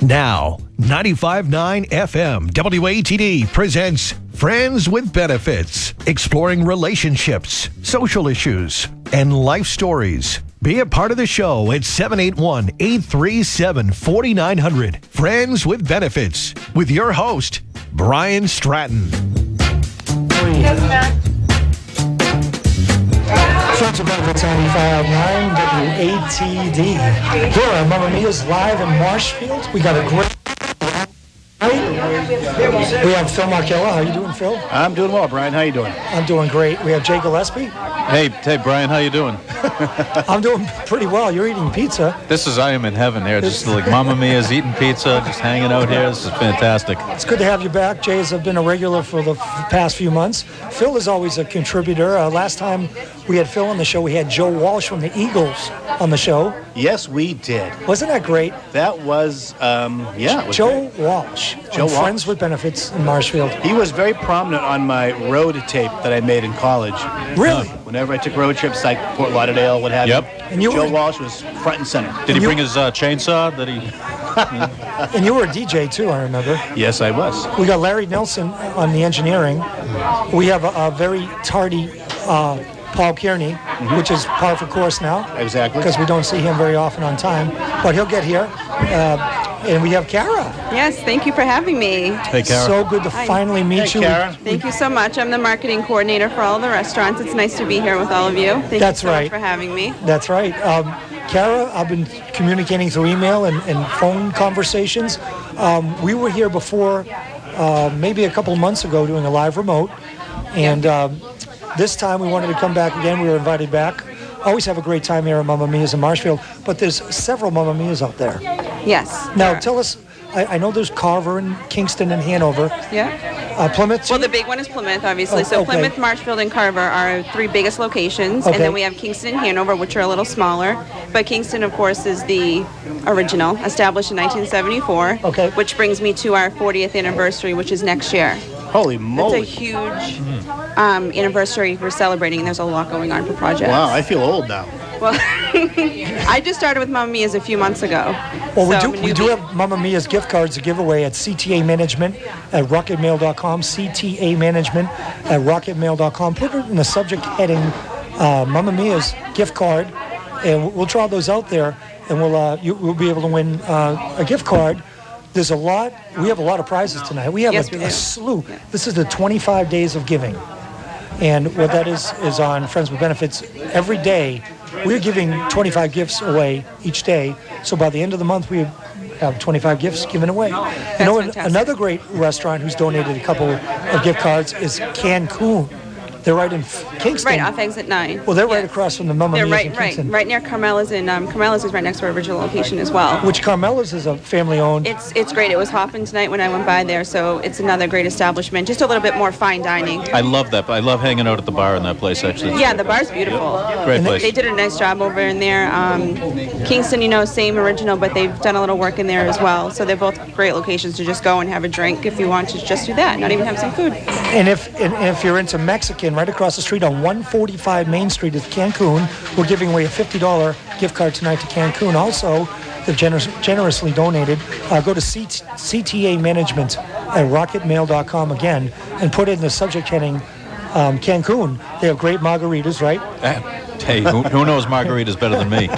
Now, 95.9 FM WATD presents Friends with Benefits, exploring relationships, social issues, and life stories. Be a part of the show at 781-837-4900. Friends with Benefits with your host, Brian Stratton. Friends with Benefits 95.9 WATD. Here are Mamma Mia's live in Marshfield. We got a great night. We have Phil Markella. How you doing, Phil? I'm doing well, Brian. How you doing? I'm doing great. We have Jay Gillespie. Hey, Brian. How you doing? I'm doing pretty well. You're eating pizza. I am in heaven here. Just like Mamma Mia's eating pizza, just hanging out here. This is fantastic. It's good to have you back. Jay has been a regular for the past few months. Phil is always a contributor. Last time we had Phil on the show, we had Joe Walsh from the Eagles on the show. Yes, we did. Wasn't that great? That was, it was Joe great. Walsh. Joe Walsh. Friends with Benefits in Marshfield. He was very prominent on my road tape that I made in college. Really? Whenever I took road trips like Fort Lauderdale, what have Yep. you. And you Joe were- Walsh was front and center. Did he bring his chainsaw? That he? And you were a DJ too, I remember. Yes, I was. We got Larry Nelson on the engineering. We have a very tardy Paul Kearney, which is par for course now. Exactly. Because we don't see him very often on time. But he'll get here. And we have Kara. Yes, thank you for having me. Hey, Kara. So good to finally meet you. Kara. Thank you so much. I'm the marketing coordinator for all the restaurants. It's nice to be here with all of you. Thank That's you so right. much for having me. That's right. Kara, I've been communicating through email and phone conversations. We were here before, maybe a couple of months ago, doing a live remote. And this time we wanted to come back again. We were invited back. Always have a great time here at Mamma Mia's in Marshfield. But there's several Mamma Mia's out there. Yes. Now, there are. tell us, I know there's Carver and Kingston and Hanover. Yeah. Plymouth? Well, the big one is Plymouth, obviously. Oh, So okay. Plymouth, Marshfield, and Carver are our three biggest locations. Okay. And then we have Kingston and Hanover, which are a little smaller. But Kingston, of course, is the original, established in 1974. Okay. Which brings me to our 40th anniversary, which is next year. Holy It's a moly. huge anniversary we're celebrating, and there's a lot going on for projects. Wow, I feel old now. Well, I just started with Mamma Mia's a few months ago. Well, So, we do have Mamma Mia's gift cards to give away at CTA Management at rocketmail.com, CTA Management at rocketmail.com. Put it in the subject heading, Mamma Mia's gift card, and we'll draw those out there, and we'll be able to win a gift card. There's a lot. We have a lot of prizes tonight. We have Yes, we a do. slew. This is the 25 days of giving. And what that is on Friends with Benefits. Every day, we're giving 25 gifts away each day. So by the end of the month, we have 25 gifts given away. fantastic. Another great restaurant who's donated a couple of gift cards is Cancun. They're right in Kingston. Right off exit 9. Well, they're right Yes. across from the Mamma They're Mia's in right Kingston. right near Carmela's, and Carmela's is right next to our original location as well. Which Carmela's is a family-owned. It's great. It was hopping tonight when I went by there, so it's another great establishment. Just a little bit more fine dining. I love that. I love hanging out at the bar in that place. Actually. Yeah, the bar's beautiful. Great place. They did a nice job over in there. Kingston, same original, but they've done a little work in there as well. So they're both great locations to just go and have a drink if you want to just do that, not even have some food. And if you're into Mexican, right across the street on 145 Main Street is Cancun. We're giving away a $50 gift card tonight to Cancun. Also, they've generously donated. Go to CTA Management at rocketmail.com again and put in the subject heading Cancun. They have great margaritas, right? Hey, who knows margaritas better than me?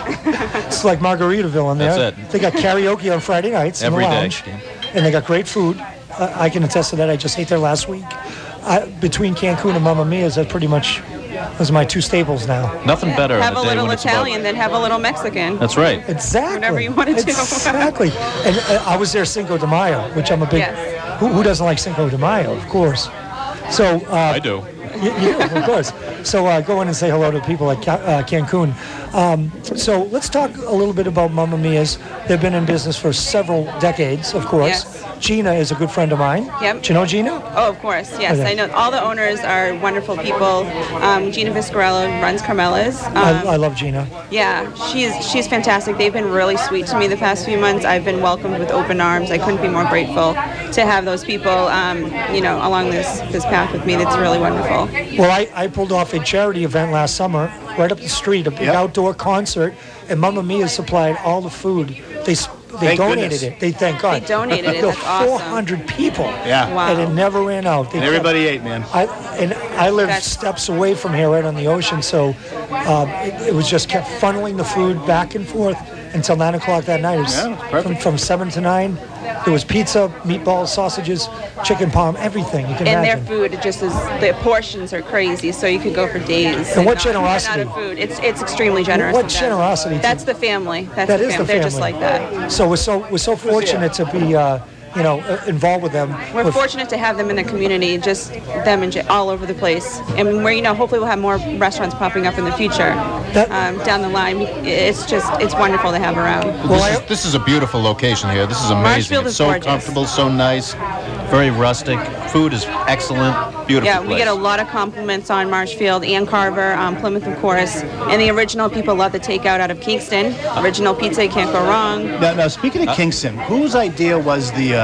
It's like Margaritaville in there. That's it. They got karaoke on Friday nights Every in the day. lounge. And they got great food. I can attest to that. I just ate there last week. Between Cancun and Mamma Mia's, that pretty much those are my two staples now. Nothing better Have on a a day little when it's Italian, about. then have a little Mexican. That's right. Exactly. Whatever you wanna do. Exactly. And I was there Cinco de Mayo, which I'm a big. Yes. Who doesn't like Cinco de Mayo? Of course. So. I do. Yeah, of course. So go in and say hello to people at Cancun. So let's talk a little bit about Mamma Mia's. They've been in business for several decades, of course. Yes. Gina is a good friend of mine. Yep. Do you know Gina? Oh, of course, yes. Okay. I know all the owners are wonderful people. Gina Viscarello runs Carmela's. I love Gina. Yeah, she's fantastic. They've been really sweet to me the past few months. I've been welcomed with open arms. I couldn't be more grateful to have those people, along this path with me. That's really wonderful. Well, I pulled off a charity event last summer, right up the street, a big outdoor concert, and Mamma Mia supplied all the food. They Thank donated goodness. it. They thank God. They donated it. There were That's awesome. 400 people. Yeah. Wow. And it never ran out. They And everybody ate, man. I live That's- steps away from here, right on the ocean, so it was just kept funneling the food back and forth until 9 o'clock that night. It was Yeah, perfect. from 7 to 9. There was pizza, meatballs, sausages, chicken parm, everything you can And their imagine. food, the portions are crazy, so you could go for days. And what not generosity. run out of food. It's extremely generous. What of them. generosity, too. That's the family. That's That the is the family. They're just family. like that. So we're so fortunate to be involved with them. We're With- fortunate to have them in the community, just them and all over the place. And we're, hopefully we'll have more restaurants popping up in the future That- down the line. It's wonderful to have around. Well, This is a beautiful location here. This is amazing. Marshfield It's is so gorgeous. comfortable, so nice, very rustic. Food is excellent. Beautiful Yeah, place. we get a lot of compliments on Marshfield, Ann Carver, Plymouth, of course. And the original people love the takeout out of Kingston. Original pizza, you can't go wrong. Now, speaking of Kingston, whose idea was the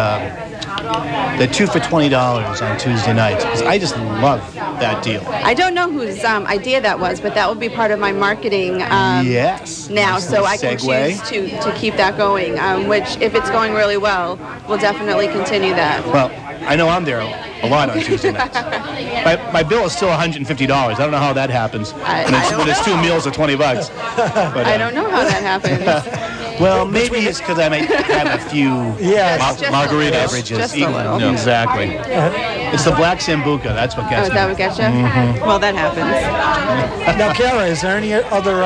2 for $20 on Tuesday nights? 'Cause I just love that deal. I don't know whose idea that was, but that will be part of my marketing Yes. now, Nice so little I can segue. choose to keep that going, which, if it's going really well, we'll definitely continue that. Well, I know I'm there a lot on Tuesday nights. My bill is still $150. I don't know how that happens. I When don't it's two know. meals at $20. But, I don't know how that happens. Well, maybe it's because I might have a few Yes. Just a margarita little. beverages. Just a little. Yeah, exactly. It's the Black Sambuca. That's what Oh, gets is me. that what gets you? Well, that happens. Now, Kara, is there any other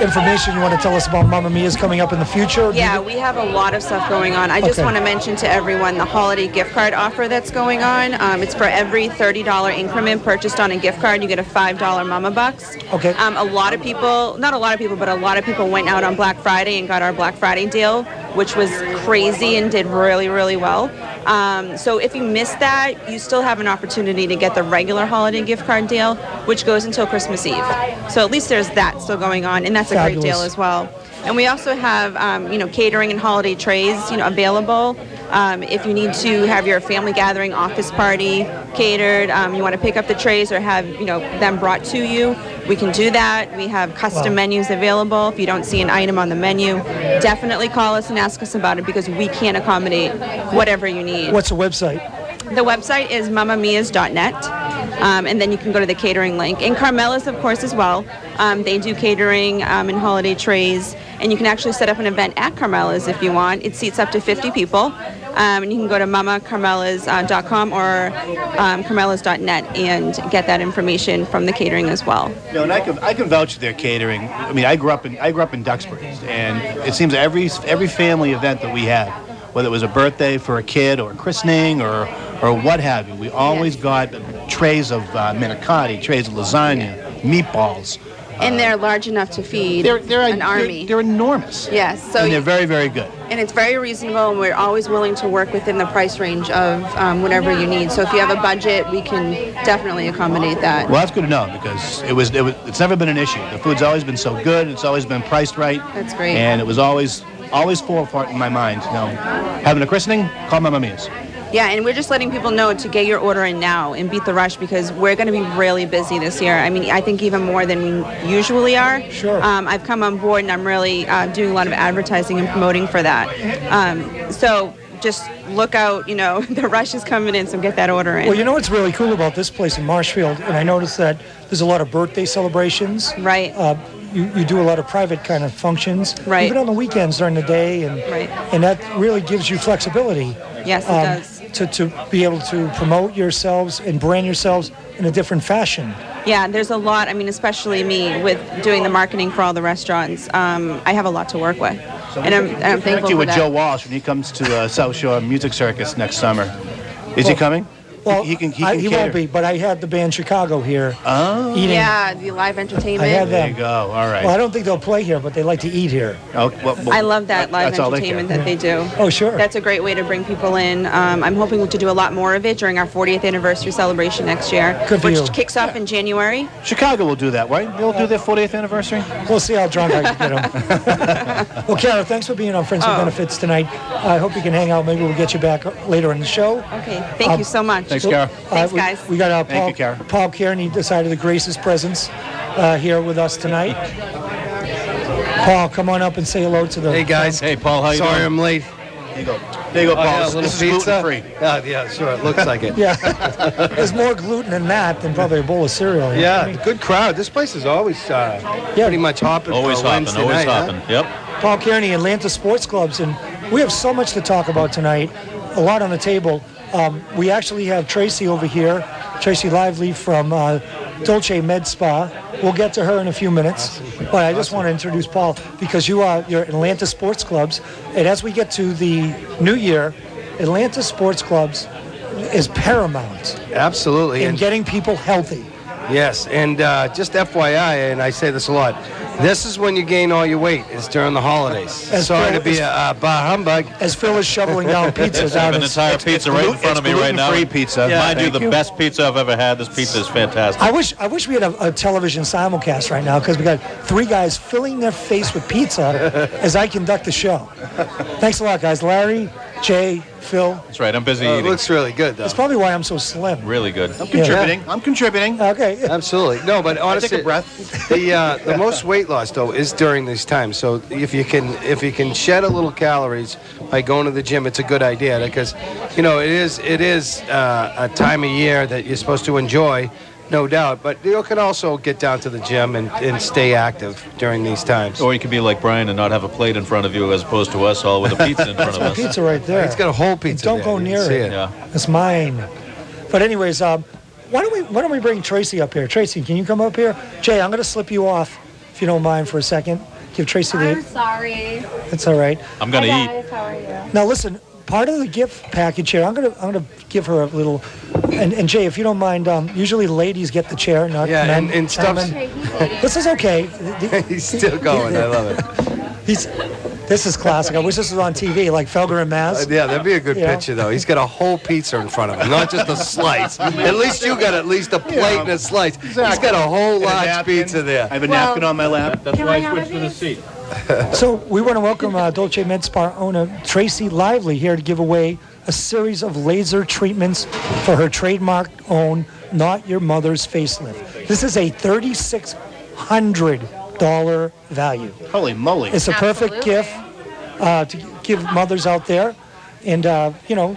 information you want to tell us about Mamma Mia's coming up in the future? Yeah, we have a lot of stuff going on. I just Okay. want to mention to everyone the holiday gift card offer that's going on. It's for every $30 increment purchased on a gift card, you get a $5 Mama Bucks. Okay. A lot of people, not a lot of people, but a lot of people went out on Black Friday and got our Black Friday deal, which was crazy and did really, really well. So if you missed that, you still have an opportunity to get the regular holiday gift card deal, which goes until Christmas Eve. So at least there's that still going on, and that's a great deal Fabulous. as well. And we also have, catering and holiday trays, available. If you need to have your family gathering, office party catered, you want to pick up the trays or have, them brought to you, we can do that. We have custom menus available. If you don't see an item on the menu, definitely call us and ask us about it because we can accommodate whatever you need. What's the website? The website is mamamias.net, and then you can go to the catering link. And Carmela's, of course, as well. They do catering and holiday trays, and you can actually set up an event at Carmela's if you want. It seats up to 50 people, and you can go to mamacarmelas.com or carmelas.net and get that information from the catering as well. And I can vouch for their catering. I mean, I grew up in Duxbury, and it seems every family event that we had, whether it was a birthday for a kid or a christening or what have you, we always got trays of manicotti, trays of lasagna, meatballs. And they're large enough to feed an army. They're enormous. Yes, so And they're very, very good. and it's very reasonable, and we're always willing to work within the price range of whatever you need. So if you have a budget, we can definitely accommodate that. Well, that's good to know because it's never been an issue. The food's always been so good. It's always been priced right. That's great. And it was always forefront in my mind. Having a christening, call Mamma Mia's. Yeah, and we're just letting people know to get your order in now and beat the rush because we're going to be really busy this year. I mean, I think even more than we usually are. Sure. I've come on board and I'm really doing a lot of advertising and promoting for that. So just look out, the rush is coming in, so get that order in. Well, you know what's really cool about this place in Marshfield, and I noticed that there's a lot of birthday celebrations. Right. You do a lot of private kind of functions, Right. even on the weekends during the day, Right. and that really gives you flexibility. Yes, it does. To be able to promote yourselves and brand yourselves in a different fashion. Yeah, there's a lot. I mean, especially me with doing the marketing for all the restaurants. I have a lot to work with, and I'm Connect thankful you for with that. Joe Walsh when he comes to South Shore Music Circus next summer. Is he coming? Well, he can he cater. won't be, but I had the band Chicago here eating. Yeah, the live entertainment. I had There them. you go. All right. Well, I don't think they'll play here, but they like to eat here. Oh, well, I love that live that's all they entertainment care. that they do. Oh, sure. That's a great way to bring people in. I'm hoping to do a lot more of it during our 40th anniversary celebration next year, Good for which you. kicks off in January. Chicago will do that, right? They'll do their 40th anniversary. We'll see how drunk I can get them. Well, Kara, thanks for being on Friends with Benefits tonight. I hope you can hang out. Maybe we'll get you back later in the show. Okay, thank you so much. Thanks, Kara. Thanks, guys. We got Thank you, Kara. Paul Cairney decided to grace his presence here with us tonight. Paul, come on up and say hello to the... Hey, guys. Hey, Paul, how you Sorry doing? I'm late. There you go. There you go, Paul. Yeah, a little This is pizza. gluten-free. Yeah, sure. It looks like it. Yeah. There's more gluten in that than probably a bowl of cereal. Yeah, good crowd. This place is always pretty much hopping. Always for a hopping, Wednesday always night, hopping. Yep. Paul Kearney, Atlanta Sports Clubs, and we have so much to talk about tonight, a lot on the table. We actually have Tracy over here, Tracy Lively from Dolce Med Spa. We'll get to her in a few minutes, but I just want to introduce Paul because you're Atlanta Sports Clubs, and as we get to the new year, Atlanta Sports Clubs is paramount Absolutely. in And getting people healthy. yes, and just FYI, and I say this a lot, this is when you gain all your weight. It's during the holidays. As Sorry Phil- to be a bah humbug. As Phil is shoveling down pizzas I out have an his... entire pizza right in front of me right now. gluten-free pizza. Yeah, Mind you, thank the you. best pizza I've ever had. This pizza is fantastic. I wish we had a television simulcast right now because we got three guys filling their face with pizza as I conduct the show. Thanks a lot, guys. Larry, Jay, Phil. That's right. I'm busy It eating. looks really good, though. That's probably why I'm so slim. Really good. I'm contributing. I'm contributing. Okay. Absolutely. No, but honestly, take a breath. the most weight loss though is during these times. So if you can shed a little calories by going to the gym, it's a good idea because, it is a time of year that you're supposed to enjoy, no doubt. But you can also get down to the gym and stay active during these times. Or you could be like Brian and not have a plate in front of you as opposed to us all with a pizza in front of us. Pizza right there. It's got a whole pizza. Don't there. go You can near see it. Yeah. It's mine. But anyways, why don't we bring Tracy up here? Tracy, can you come up here? Jay, I'm going to slip you off if you don't mind for a second. Give Tracy I'm the... sorry. It's all right. I'm going to Hi eat. guys, how are you? Now listen, part of the gift package here, I'm gonna give her a little, and Jay, if you don't mind, usually ladies get the chair, not Yeah, men. and stuff's- gentlemen. Okay, he's waiting. This is okay. He's still going. I love it. This is classic. I wish this was on TV, like Felger and Maz. Yeah, that'd be a good Yeah. picture, though. He's got a whole pizza in front of him, not just a slice. At least you got at least a plate and a slice. He's got a whole And a large napkin. pizza there. I have a napkin on my lap. That's Can why I I have switched a to the piece? seat. So we want to welcome Dolce Med Spa owner Tracy Lively here to give away a series of laser treatments for her trademark own Not Your Mother's Facelift. This is a $3,600 value. Holy moly. It's a perfect Absolutely. gift to give mothers out there, and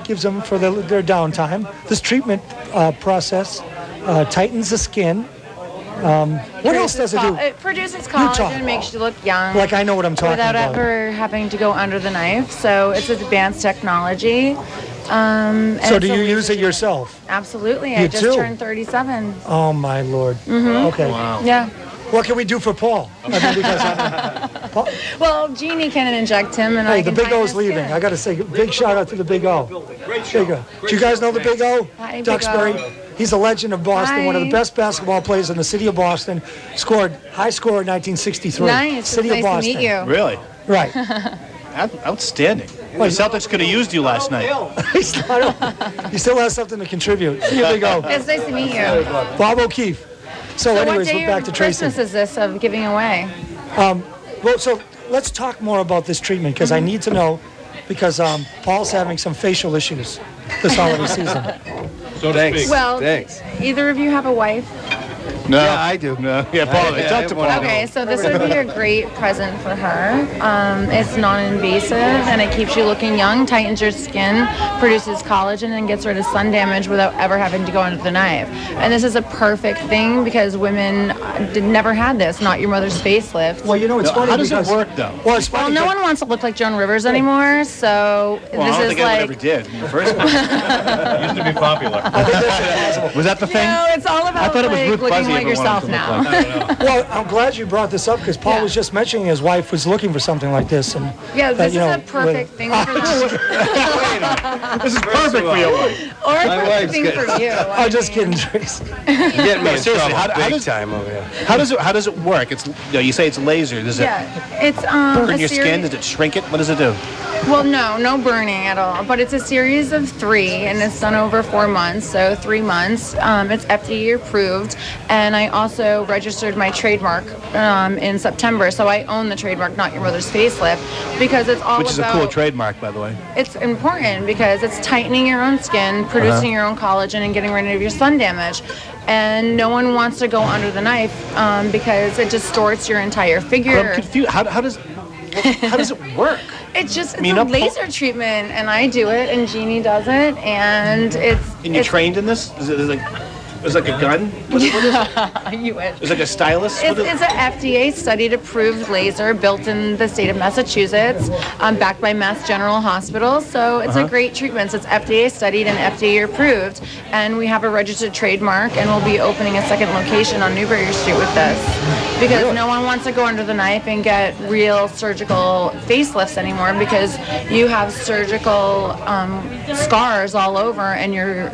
gives them for their downtime. This treatment process tightens the skin. What else does it do? It produces talk. collagen, makes you look young. Like I know what I'm talking without about. ever having to go under the knife. So it's advanced technology. And So it's do a you use laser it yourself? Absolutely. You I just do? turned 37. Oh my Lord. Mm-hmm. Okay. Yeah. What can we do for Paul? I mean, because Paul, Well, Jeannie can inject him, and hey, I the can Big tighten O's his leaving. skin. I got to say, big shout out to the Big O. Big O. Do you guys know the Big O? Hi, Big Duxbury. O. He's a legend of Boston, one of the Hi. best basketball players in the city of Boston. Scored high score in 1963. Nice. City It's of nice Boston. to meet you. Really? Right. Outstanding. The Celtics could have used you last night. He still has something to contribute. See you, Big O. It's nice to meet you. Bob O'Keefe. So, So anyways, what we're day back to of Tracy. Christmas is this of giving away? Well, so let's talk more about this treatment because I need to know because Paul's having some facial issues this holiday season. So to Thanks. speak. Well, Thanks. either of you have a wife? No. Yeah, I do. No. Yeah, Paul. I Talk to have one. Paul. Okay, so this would be a great present for her. It's non-invasive and it keeps you looking young, tightens your skin, produces collagen, and gets rid of sun damage without ever having to go under the knife. And this is a perfect thing because women never had this, not your mother's facelift. Well, it's No, funny how does it because- work, though? Well, it's Well, funny. no that- one wants to look like Joan Rivers anymore, so Well, I this don't is think anyone like... ever did in the first place. Used to be popular. Was that the thing? No, it's all about thought it was like, Ruth looking Buzzy like everyone yourself wanted to look now. Well, I'm glad you brought this up because Paul Yeah. was just mentioning his wife was looking for something like this, and Yeah, this is you know, a perfect thing for the This is perfect for your wife. or a My perfect wife's thing good. for you. I'm just kidding, Tracy. You're getting me in seriously, trouble how big does- time over here. How does it work? It's you say it's laser. Does it Yeah, it's burn a your skin? series- Does it shrink it? What does it do? Well, no burning at all. But it's a series of 3, and it's done over 4 months, so 3 months. It's FDA approved, and I also registered my trademark in September, so I own the trademark, Not Your Mother's Facelift, because it's all Which is a about... cool trademark, by the way. It's important because it's tightening your own skin, producing your own collagen, and getting rid of your sun damage. And no one wants to go under the knife because it distorts your entire figure. But I'm confused. How does it work? It's just a laser treatment, and I do it, and Jeannie does it, and it's... And you're trained in this? Is it like a gun? What is it? You wish. It's like a stylus? It's an FDA studied approved laser built in the state of Massachusetts, backed by Mass General Hospital. So it's a great treatment. So it's FDA studied and FDA approved. And we have a registered trademark, and we'll be opening a second location on Newbury Street with this. Because no one wants to go under the knife and get real surgical facelifts anymore, because you have surgical scars all over, and your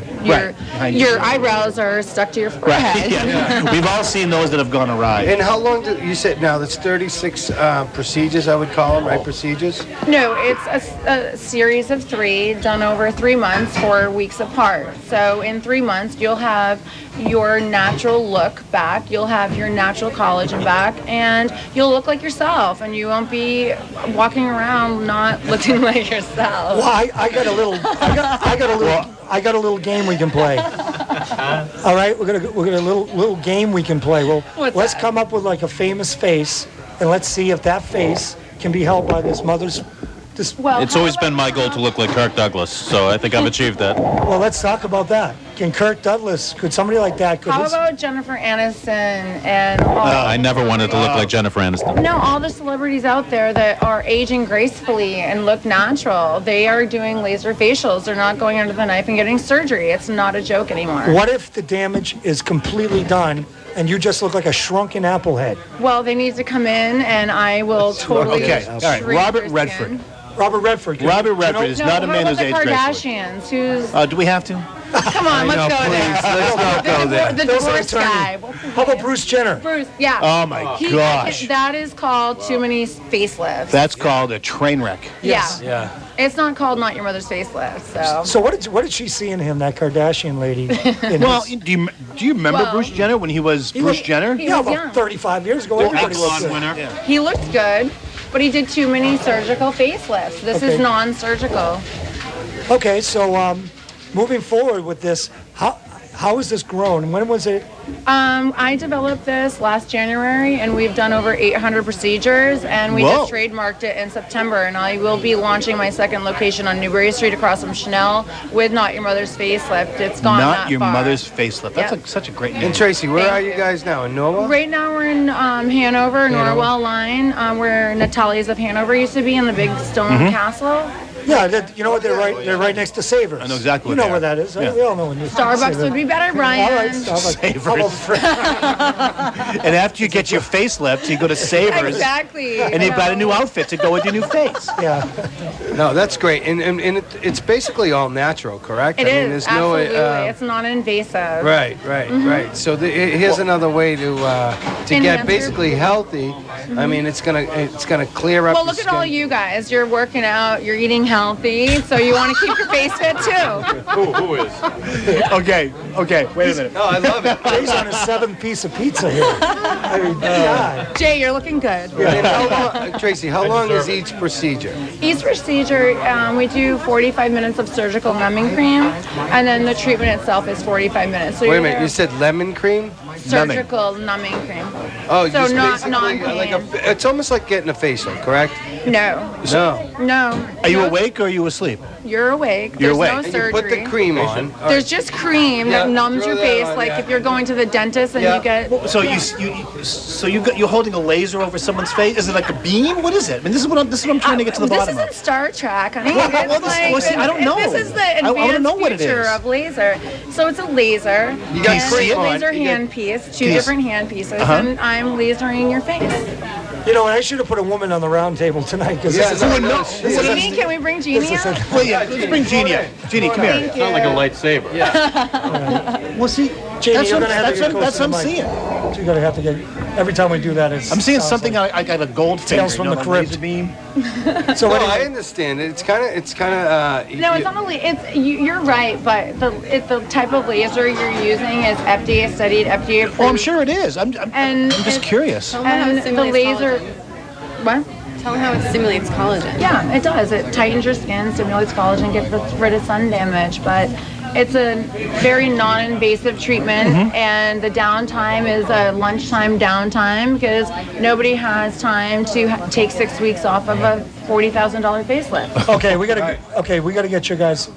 eyebrows are stuck to your forehead. Yeah. We've all seen those that have gone awry. And how long did you said now? That's 36 procedures, I would call them, right? Procedures. No, it's a series of 3 done over 3 months, 4 weeks apart. So in 3 months, you'll have your natural look back, you'll have your natural collagen back, and you'll look like yourself, and you won't be walking around not looking like yourself. Well, I got a little game we can play. All right, we're gonna a little game we can play. Well, let's come up with like a famous face, and let's see if that face can be held by this mother's. It's always been my goal to look like Kirk Douglas, so I think I've achieved that. Well, let's talk about that. Can Kirk Douglas? Could somebody like that? How about Jennifer Aniston and all? I never wanted to look like Jennifer Aniston. No, all the celebrities out there that are aging gracefully and look natural, they are doing laser facials. They're not going under the knife and getting surgery. It's not a joke anymore. What if the damage is completely done and you just look like a shrunken apple head? Well, they need to come in, and I will totally. Okay, all right. Robert Redford. Robert Redford. Robert Redford is not a man who's aged gracefully. Kardashians, who's... Do we have to? Come on, let's go there. Let's not go there. The divorce guy. How about Bruce Jenner? Bruce, yeah. Oh my gosh. That is called too many facelifts. That's called a train wreck. Yes. Yeah. It's not called Not Your Mother's Facelift. So what did she see in him, that Kardashian lady? Well, do you remember Bruce Jenner when he was Bruce Jenner? He Yeah, was about young. 35 years ago. Everybody looked good. winner. He looked good, but he did too many surgical facelifts. This is non-surgical. Okay, so moving forward with this, how has this grown? When was it? I developed this last January, and we've done over 800 procedures, and we just trademarked it in September, and I will be launching my second location on Newbury Street across from Chanel with Not Your Mother's Facelift. It's gone that far. Not Your Mother's Facelift. That's such a great name. And Tracy, where are you guys now? In Norwell? Right now we're in Hanover, Norwell line, where Natalia's of Hanover used to be in the big stone castle. Yeah, you know what? They're right next to Savers. I know exactly You what know they where are. that is. Yeah. We all know when Starbucks would be better, Brian. All right, Starbucks. Savers. And after you get your facelift, you go to Savers. Exactly. And you've got a new outfit to go with your new face. Yeah. No, that's great. And it's basically all natural, correct? It is, there's absolutely. no... It's non-invasive. Right. So here's another way to get basically healthy. I mean, it's gonna clear up. Well, look at all you guys. You're working out. You're eating healthy. So you want to keep your face fit too. Who is? Okay. Wait a minute. No, I love it. Jay's on his 7th piece of pizza here. I mean, God. Jay, you're looking good. And how long, Tracy, how long is each procedure? Each procedure, we do 45 minutes of surgical numbing cream, and then the treatment itself is 45 minutes. So Wait a minute, you said lemon cream? surgical numbing cream. Oh, so just not basically it's almost like getting a facial, correct? No. No. Are you awake or are you asleep? You're awake. You're There's awake. no And surgery. you put the cream on. There's just cream that numbs throw your that face, on, like yeah. if you're going to the dentist and you get. So you're holding a laser over someone's face? Is it like a beam? What is it? I mean, this is what I'm trying to get to the bottom This of. isn't Star Trek, honey. I don't know. This is the I wanna advanced know what it future is. of laser. So it's a laser. You got and cream a on. laser You got- handpiece, two different handpieces, and I'm lasering your face. You know, and I should have put a woman on the round table tonight because Yeah, this is no, no, Jeannie, can we bring Jeannie this is out? a- Well, yeah, let's bring Jeannie out. Jeannie, come here. Thank you. Sound like a lightsaber. Well, see, Jamie, you're going to have to get close that's to the what I'm mic. seeing. So you're going to have to get, every time we do that, I'm seeing something like, I got a gold finger. Tales from the Crypt. laser beam. So No, anyway, I understand. It's kind of. No, it's not only. You're right, but the type of laser you're using is FDA studied, FDA approved. Oh, I'm sure it is. I'm just curious. Tell them how it And the stimulates laser. collagen. What? Tell them how it stimulates collagen. Yeah, it does. It tightens your skin, stimulates collagen, gets rid of sun damage, but it's a very non-invasive treatment, and the downtime is a lunchtime downtime because nobody has time to take 6 weeks off of a $40,000 facelift. okay, we got to get your guys'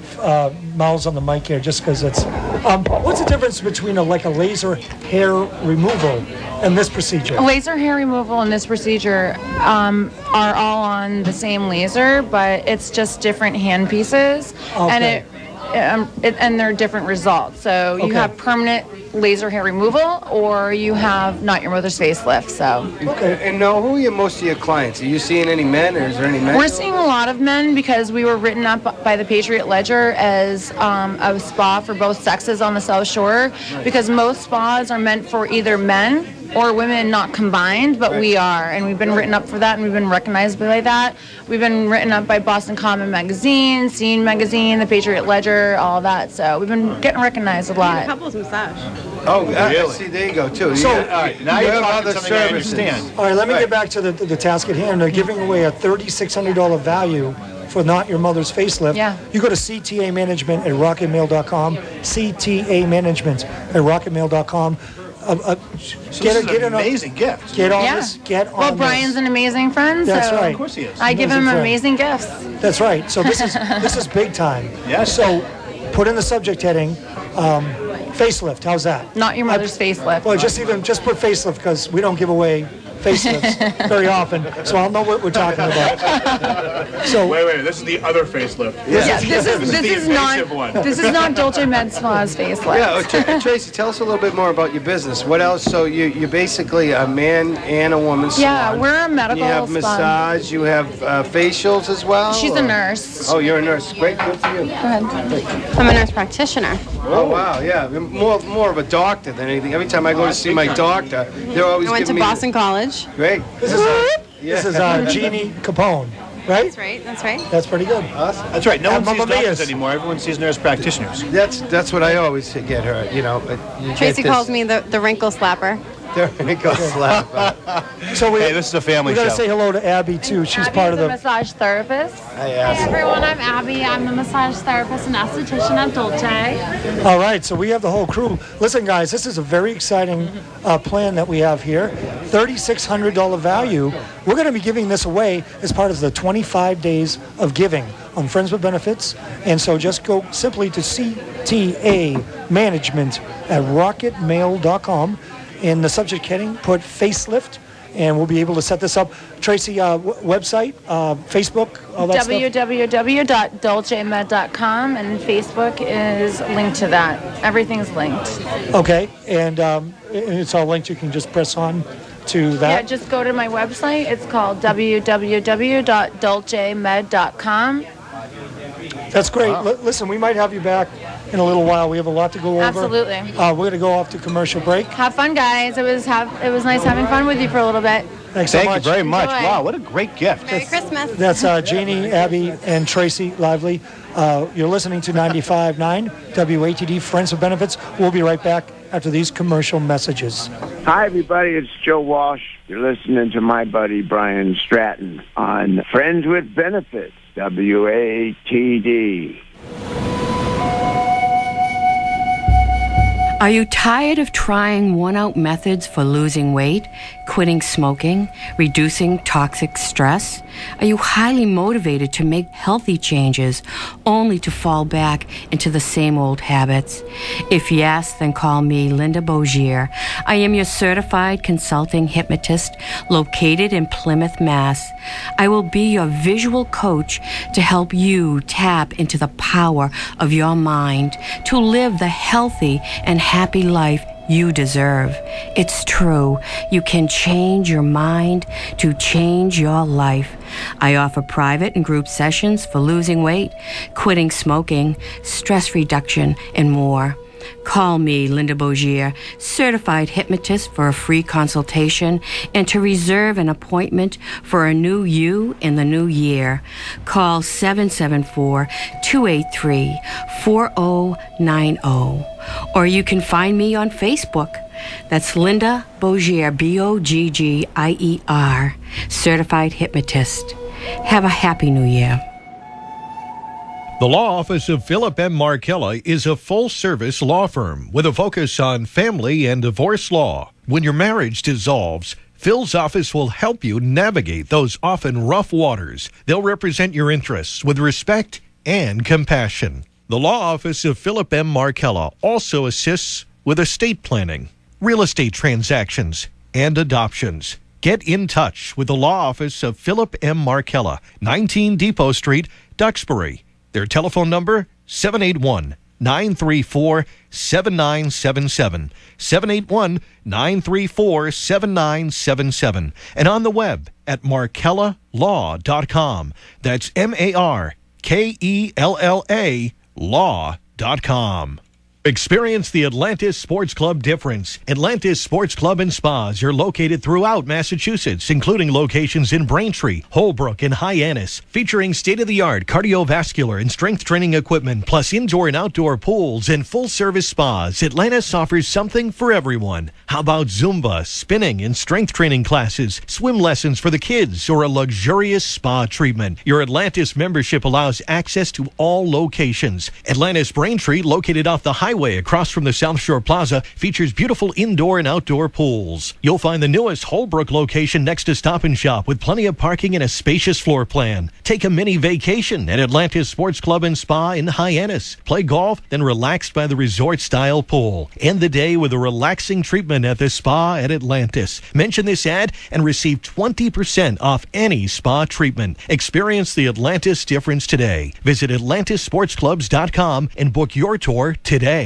mouths on the mic here, just because it's. What's the difference between a laser hair removal and this procedure? Laser hair removal and this procedure are all on the same laser, but it's just different hand pieces, Okay. and they're different results. So you Okay. have permanent laser hair removal, or you have not your mother's facelift. So Okay. And now, who are most of your clients? Are you seeing any men, or is there any men? we're seeing a lot of men because we were written up by the Patriot Ledger as a spa for both sexes on the South Shore, because most spas are meant for either men or women, not combined, but we are, and we've been written up for that, and we've been recognized by that. We've been written up by Boston Common Magazine, Scene Magazine, the Patriot Ledger, all that. So we've been getting recognized a lot. Couples massage. Oh, Really? see, there you go too. So- all right, now you're have talking other something I services. understand. All right, let me get back to the task at hand. They're giving away a $3,600 value for Not Your Mother's Facelift. Yeah. You go to CTA Management at rocketmail.com, CTA Management at rocketmail.com. So this is an amazing gift. Get on Yeah. this. Get on Well, this. Brian's an amazing friend, That's so right. Of course he is. I give Amazing him friend. amazing gifts. That's right. So this is big time. Yes. So put in the subject heading, facelift. How's that? Not your mother's facelift. Well, just put facelift, because we don't give away facelifts very often, so I'll know what we're talking about. So Wait, this is the other facelift. Yeah, this the is not invasive one. this is not Dolce Med Spa's facelift. Yeah, Tracy, tell us a little bit more about your business. What else? So you're basically a man and a woman salon. Yeah, we're a medical You have spa. massage. You have facials as well. She's or- a nurse. Oh, you're a nurse. Great, good for you. Go ahead. I'm a nurse practitioner. Oh wow, yeah, more of a doctor than anything. Every time I go to see my doctor, they're always I went to giving me Boston College. Great. this is Jeannie Capone, right? That's right. That's right. That's pretty good. That's right. No And one sees Mamma doctors Mia's. anymore. Everyone sees nurse practitioners. That's what I always get her. You know, but you Tracy get this- calls me the wrinkle slapper. There it goes. Slap. So Hey, this is a family we got to show. say hello to Abby too. She's part of a the. massage therapist. I Hey asked. everyone, I'm Abby. I'm a massage therapist and esthetician at Dolce. All right, so we have the whole crew. Listen, guys, this is a very exciting plan that we have here. $3,600 value. We're going to be giving this away as part of the 25 days of giving on Friends with Benefits. And so just go simply to CTA Management at rocketmail.com. In the subject heading, put facelift, and we'll be able to set this up. Tracy, website, Facebook, all that stuff. www.dolcemed.com, and Facebook is linked to that. Everything's linked. Okay, and it's all linked. You can just press on to Yeah, that. just go to my website. It's called www.dolcemed.com. That's great. Listen, we might have you back in a little while. We have a lot to go over. Absolutely. We're going to go off to commercial break. Have fun, guys. It was nice having fun with you for a little bit. Thanks so Thank much. you very much. Enjoy. Wow, what a great gift. Merry Christmas. That's Jeannie, Abby, and Tracy Lively. You're listening to 95.9 WATD Friends with Benefits. We'll be right back after these commercial messages. Hi, everybody. It's Joe Walsh. You're listening to my buddy Brian Stratton on Friends with Benefits, WATD. Are you tired of trying worn-out methods for losing weight, quitting smoking, reducing toxic stress? Are you highly motivated to make healthy changes only to fall back into the same old habits? If yes, then call me Linda Bogier. I am your certified consulting hypnotist located in Plymouth, Mass. I will be your visual coach to help you tap into the power of your mind to live the healthy and happy life you deserve. It's true. You can change your mind to change your life. I offer private and group sessions for losing weight, quitting smoking, stress reduction, and more. Call me, Linda Bogier, certified hypnotist, for a free consultation and to reserve an appointment for a new you in the new year. Call 774-283-4090. Or you can find me on Facebook. That's Linda Bogier, Boggier, certified hypnotist. Have a happy new year. The law office of Philip M. Markella is a full-service law firm with a focus on family and divorce law. When your marriage dissolves, Phil's office will help you navigate those often rough waters. They'll represent your interests with respect and compassion. The law office of Philip M. Markella also assists with estate planning, real estate transactions, and adoptions. Get in touch with the law office of Philip M. Markella, 19 Depot Street, Duxbury. Their telephone number, 781-934-7977, 781-934-7977, and on the web at markellalaw.com. That's MARKELLA law.com. Experience the Atlantis Sports Club difference. Atlantis Sports Club and Spas are located throughout Massachusetts, including locations in Braintree, Holbrook, and Hyannis, featuring state-of-the-art cardiovascular and strength training equipment, plus indoor and outdoor pools and full-service spas. Atlantis offers something for everyone. How about Zumba, spinning, and strength training classes, swim lessons for the kids, or a luxurious spa treatment? Your Atlantis membership allows access to all locations. Atlantis Braintree, located off the highway across from the South Shore Plaza, features beautiful indoor and outdoor pools. You'll find the newest Holbrook location next to Stop and Shop with plenty of parking and a spacious floor plan. Take a mini vacation at Atlantis Sports Club and Spa in Hyannis. Play golf, then relax by the resort-style pool. End the day with a relaxing treatment at the spa at Atlantis. Mention this ad and receive 20% off any spa treatment. Experience the Atlantis difference today. Visit AtlantisSportsClubs.com and book your tour today.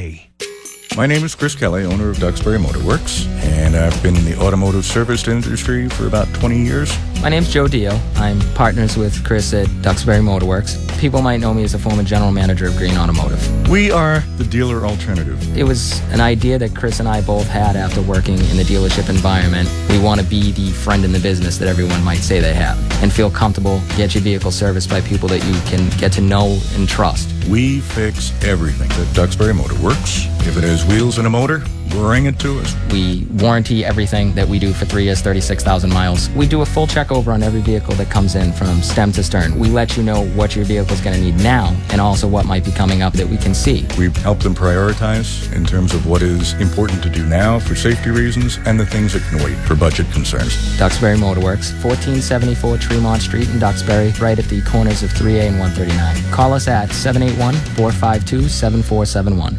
My name is Chris Kelly, owner of Duxbury Motor Works, and I've been in the automotive service industry for about 20 years. My name's Joe Dio. I'm partners with Chris at Duxbury Motor Works. People might know me as a former general manager of Green Automotive. We are the dealer alternative. It was an idea that Chris and I both had after working in the dealership environment. We want to be the friend in the business that everyone might say they have and feel comfortable, get your vehicle serviced by people that you can get to know and trust. We fix everything at Duxbury Motor Works. If it has wheels and a motor, bring it to us. We warranty everything that we do for 3 years, 36,000 miles. We do a full check over on every vehicle that comes in from stem to stern. We let you know what your vehicle is going to need now and also what might be coming up that we can see. We help them prioritize in terms of what is important to do now for safety reasons and the things that can wait for budget concerns. Duxbury Motor Works, 1474 Tremont Street in Duxbury, right at the corners of 3A and 139. Call us at 781-452-7471.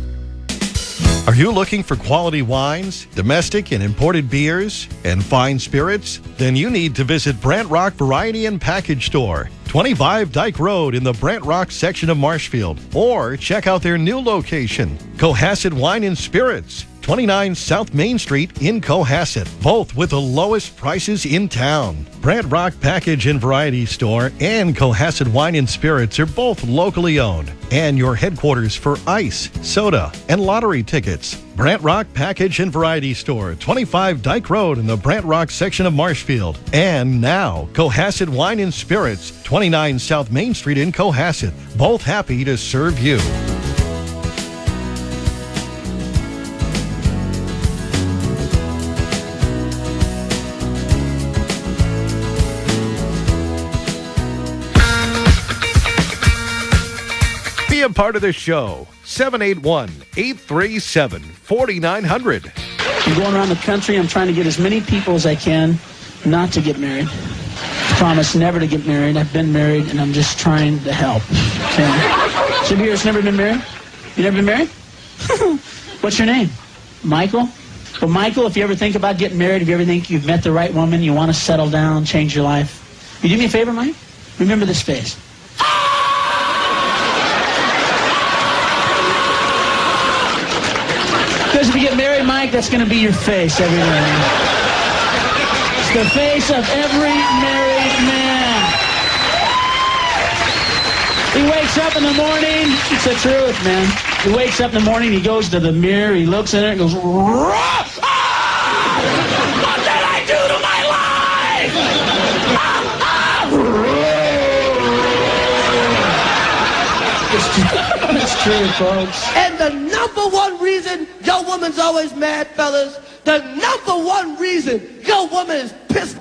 Are you looking for quality wines, domestic and imported beers, and fine spirits? Then you need to visit Brant Rock Variety and Package Store, 25 Dyke Road in the Brant Rock section of Marshfield. Or check out their new location, Cohasset Wine and Spirits, 29 South Main Street in Cohasset, both with the lowest prices in town. Brant Rock Package and Variety Store and Cohasset Wine and Spirits are both locally owned and your headquarters for ice, soda, and lottery tickets. Brant Rock Package and Variety Store, 25 Dyke Road in the Brant Rock section of Marshfield. And now, Cohasset Wine and Spirits, 29 South Main Street in Cohasset, both happy to serve you. Be a part of the show. 781-837-4900. I'm going around the country. I'm trying to get as many people as I can not to get married. I promise never to get married. I've been married, and I'm just trying to help. Okay? Some of you has never been married? You never been married? What's your name? Michael? Well, Michael, if you ever think about getting married, if you ever think you've met the right woman, you want to settle down, change your life, you do me a favor, Mike? Remember this face. Because if you get married, Mike, that's going to be your face every day. It's the face of every married man. He wakes up in the morning. It's the truth, man. He wakes up in the morning. He goes to the mirror. He looks in it and goes, "Rah! Ah! What did I do to my life? It's true, folks. And the number one reason your woman's always mad, fellas, the number one reason your woman is pissed,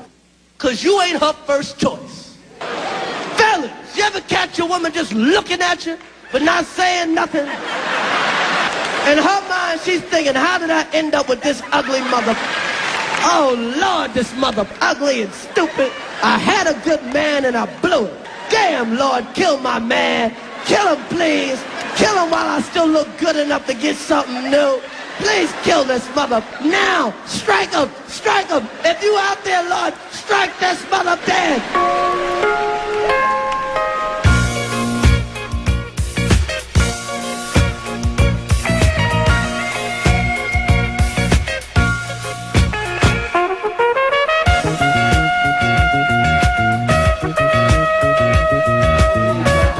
because you ain't her first choice. Fellas, you ever catch your woman just looking at you, but not saying nothing? In her mind, she's thinking, how did I end up with this ugly mother? Oh, Lord, this mother ugly and stupid. I had a good man and I blew it. Damn, Lord, kill my man. Kill him, please. Kill him while I still look good enough to get something new. Please kill this mother now. Strike him. Strike him. If you out there, Lord, strike this mother dead.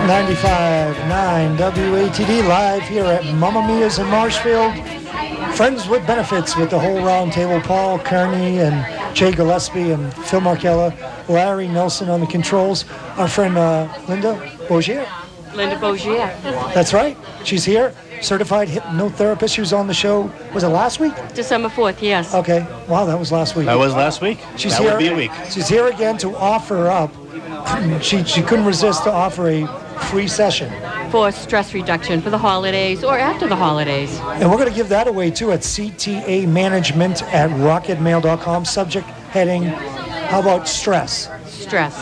95.9 WATD live here at Mamma Mia's in Marshfield. Friends with Benefits with the whole round table. Paul Kearney and Jay Gillespie and Phil Markella, Larry Nelson on the controls. Our friend Linda Bogier. Linda Bogier. That's right. She's here. Certified hypnotherapist. She was on the show. Was it last week? December 4th, yes. Okay. Wow, that was last week. That was last week? She's that here, would be a week. She's here again to offer up. She couldn't resist to offer a free session. For stress reduction for the holidays or after the holidays. And we're going to give that away too at CTA Management at rocketmail.com. Subject heading, how about stress? Stress.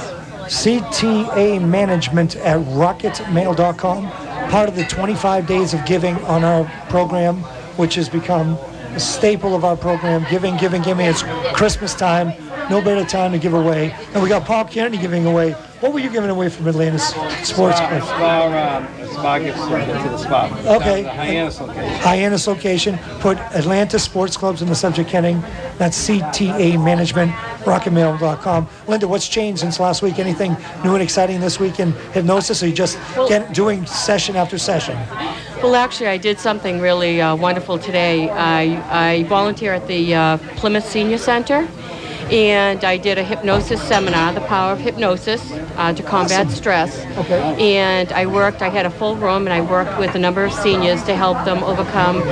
CTA Management at rocketmail.com. Part of the 25 days of giving on our program, which has become a staple of our program. Giving. It's Christmas time. No better time to give away. And we got Paul Kennedy giving away. What were you giving away from Atlanta Sports Club? Spa gets to the spa. Okay. The Hyannis location. Hyannis location. Put Atlanta Sports Clubs in the subject heading. That's CTA Management, rocketmail.com. Linda, what's changed since last week? Anything new and exciting this week in hypnosis? Or you just doing session after session? Well, actually, I did something really wonderful today. I volunteer at the Plymouth Senior Center. And I did a hypnosis seminar, The Power of Hypnosis, to combat stress. Okay. And I had a full room, and I worked with a number of seniors to help them overcome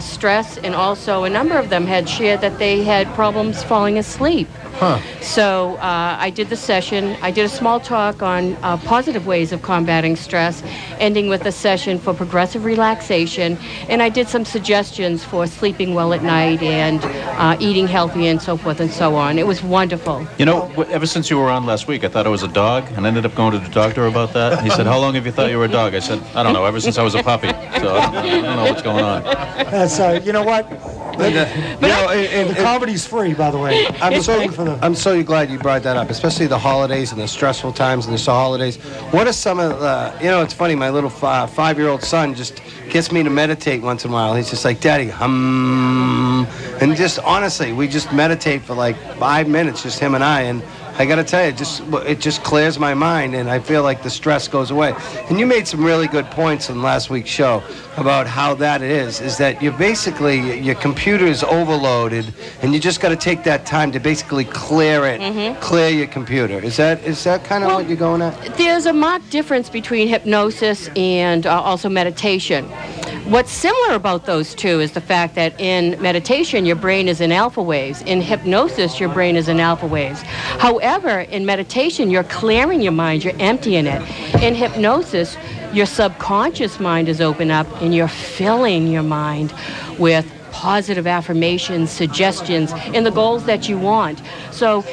stress. And also, a number of them had shared that they had problems falling asleep. Huh. So I did the session. I did a small talk on positive ways of combating stress, ending with a session for progressive relaxation. And I did some suggestions for sleeping well at night and eating healthy and so forth and so on. It was wonderful. You know, ever since you were on last week, I thought I was a dog, and ended up going to the doctor about that. He said, "How long have you thought you were a dog?" I said, "I don't know, ever since I was a puppy." So I don't know what's going on. That's you know what? The comedy's free, by the way. I'm so glad you brought that up, especially the holidays and the stressful times and the holidays. What are some of the, it's funny, my little 5-year-old son just gets me to meditate once in a while. He's just like, "Daddy, and just honestly, we just meditate for like 5 minutes, just him and I, and I got to tell you, it just clears my mind, and I feel like the stress goes away. And you made some really good points in last week's show about how that is that you basically, your computer is overloaded, and you just got to take that time to basically clear it, clear your computer. Is that kind of what you're going at? There's a marked difference between hypnosis and also meditation. What's similar about those two is the fact that in meditation, your brain is in alpha waves. In hypnosis, your brain is in alpha waves. However, in meditation, you're clearing your mind, you're emptying it. In hypnosis, your subconscious mind is open up and you're filling your mind with positive affirmations, suggestions, and the goals that you want. So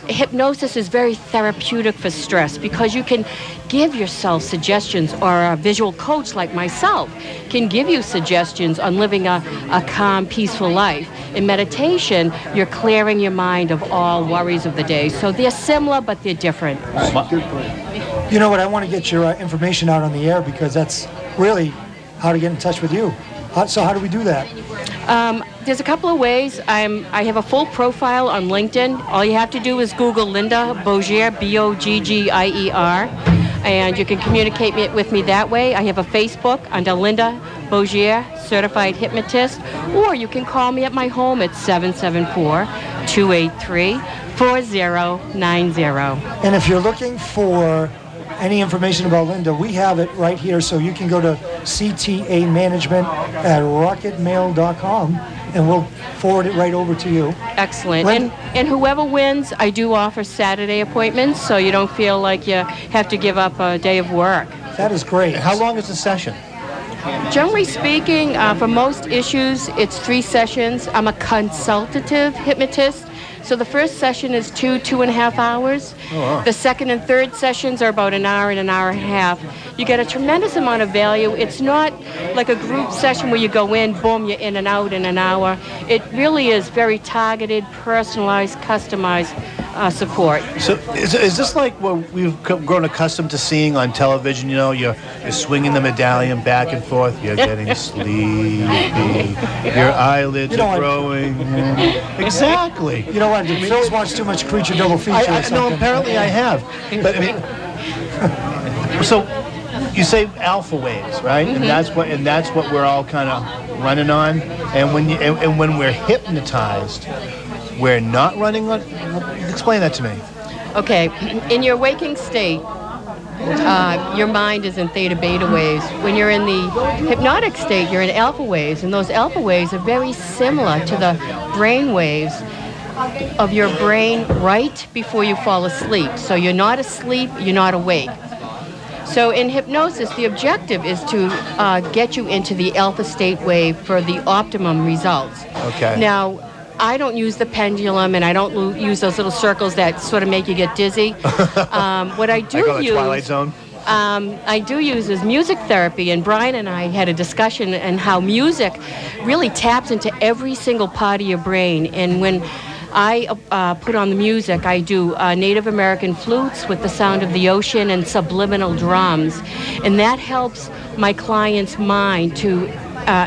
hypnosis is very therapeutic for stress because you can give yourself suggestions, or a visual coach like myself can give you suggestions on living a calm, peaceful life. In meditation, you're clearing your mind of all worries of the day. So they're similar, but they're different. You know what? I want to get your information out on the air because that's really how to get in touch with you. So how do we do that? There's a couple of ways. I have a full profile on LinkedIn. All you have to do is Google Linda Bogier, Boggier. and you can communicate with me that way. I have a Facebook under Linda Bogier, Certified Hypnotist, or you can call me at my home at 774-283-4090. And if you're looking for any information about Linda, we have it right here, so you can go to CTA Management at rocketmail.com, and we'll forward it right over to you. Excellent. And whoever wins, I do offer Saturday appointments, so you don't feel like you have to give up a day of work. That is great. How long is the session? Generally speaking, for most issues, it's 3 sessions. I'm a consultative hypnotist. So the first session is 2.5 hours. Oh, wow. The second and third sessions are about an hour and an hour and a half. You get a tremendous amount of value. It's not like a group session where you go in, boom, you're in and out in an hour. It really is very targeted, personalized, customized support. So is this like what we've grown accustomed to seeing on television? You know, you're swinging the medallion back and forth. You're getting sleepy. Your eyelids are growing. Exactly. You know what? Phil's watched too much Creature Double Feature. No, apparently I have. But I mean, so you say alpha waves, right? Mm-hmm. And that's what we're all kind of running on. And when we're hypnotized, we're not running on. Explain that to me. Okay, in your waking state, your mind is in theta beta waves. When you're in the hypnotic state, you're in alpha waves, and those alpha waves are very similar to the brain waves of your brain right before you fall asleep. So you're not asleep, you're not awake. So in hypnosis, the objective is to get you into the alpha state wave for the optimum results. Okay. Now, I don't use the pendulum, and I don't use those little circles that sort of make you get dizzy. What I do the Twilight Zone. I do use is music therapy, and Brian and I had a discussion on how music really taps into every single part of your brain. And when I put on the music, I do Native American flutes with the sound of the ocean and subliminal drums, and that helps my client's mind to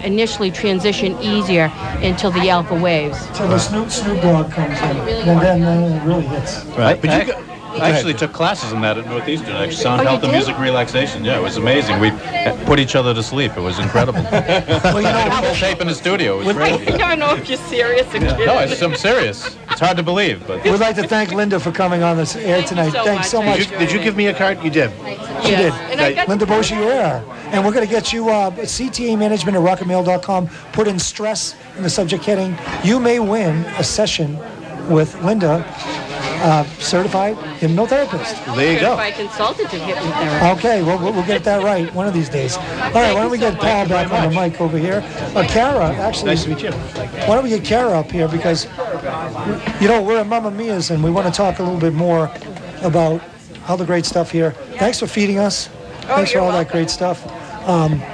initially transition easier into the alpha waves. So the Snoop Dogg comes in, and then it really hits. Right. But I actually took classes in that at Northeastern, actually. Sound health and music relaxation. Yeah, it was amazing. We put each other to sleep. It was incredible. Well, you know, tape in the studio. It was I crazy. don't know if you're serious or kidding. No, I'm serious. It's hard to believe, but we'd like to thank Linda for coming on this air tonight. Thanks so much. Did you give me a card? You did. She did. And I got Linda Bogier. And we're going to get you CTA Management at rocketmail.com. Put in stress in the subject heading. You may win a session with Linda, certified hypnotherapist. There you go. Certified consultative hypnotherapist. Okay, well, we'll get that right one of these days. All right, why don't we get Paul back on the mic over here? Kara, actually. Nice to meet you. Why don't we get Kara up here, because, you know, we're at Mamma Mia's, and we want to talk a little bit more about all the great stuff here. Thanks for feeding us. Thanks for all that great stuff.